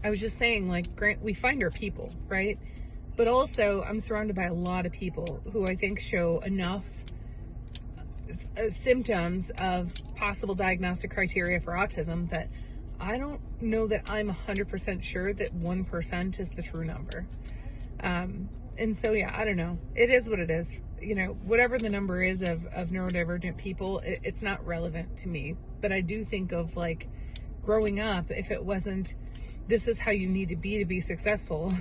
I was just saying, like, we find our people, right? But also, I'm surrounded by a lot of people who I think show enough symptoms of possible diagnostic criteria for autism that I don't know that I'm 100% sure that 1% is the true number. And so, yeah, I don't know. It is what it is. You know, whatever the number is of neurodivergent people, it's not relevant to me. But I do think of, like, growing up, if it wasn't, this is how you need to be successful,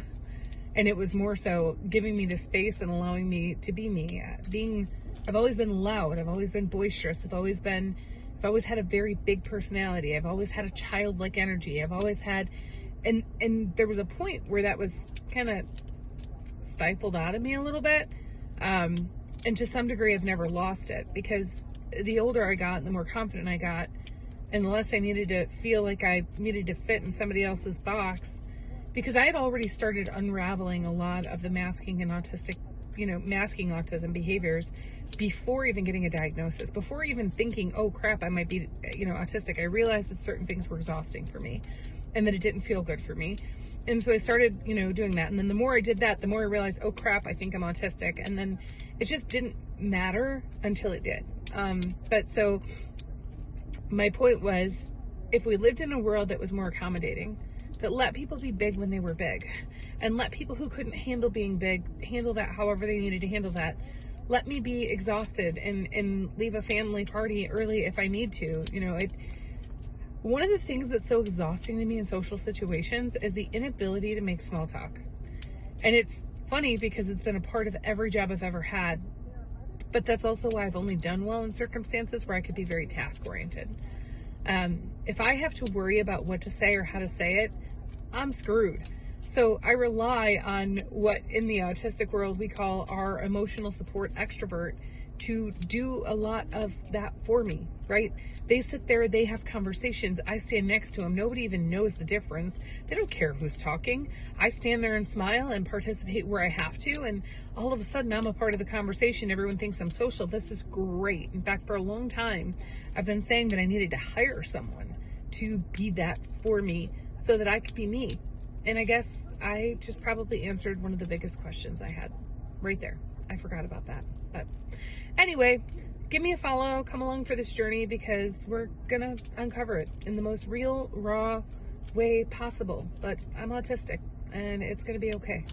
and it was more so giving me the space and allowing me to be me. I've always been loud. I've always been boisterous. I've always had a very big personality. I've always had a childlike energy. I've always had, and there was a point where that was kind of stifled out of me a little bit. And to some degree, I've never lost it, because the older I got, the more confident I got, and the less I needed to feel like I needed to fit in somebody else's box, because I had already started unraveling a lot of the masking autism behaviors before even getting a diagnosis, before even thinking, oh crap, I might be, autistic. I realized that certain things were exhausting for me and that it didn't feel good for me. And so I started, doing that. And then the more I did that, the more I realized, oh crap, I think I'm autistic. And then it just didn't matter until it did. But so my point was, if we lived in a world that was more accommodating, that let people be big when they were big, and let people who couldn't handle being big handle that however they needed to handle that. Let me be exhausted and leave a family party early if I need to. One of the things that's so exhausting to me in social situations is the inability to make small talk. And it's funny because it's been a part of every job I've ever had, but that's also why I've only done well in circumstances where I could be very task oriented. If I have to worry about what to say or how to say it, I'm screwed. So I rely on what in the autistic world we call our emotional support extrovert to do a lot of that for me, right? They sit there, they have conversations. I stand next to them. Nobody even knows the difference. They don't care who's talking. I stand there and smile and participate where I have to. And all of a sudden I'm a part of the conversation. Everyone thinks I'm social. This is great. In fact, for a long time, I've been saying that I needed to hire someone to be that for me so that I could be me. And I guess I just probably answered one of the biggest questions I had right there. I forgot about that. But anyway, give me a follow, come along for this journey, because we're gonna uncover it in the most real, raw way possible. But I'm autistic, and it's gonna be okay.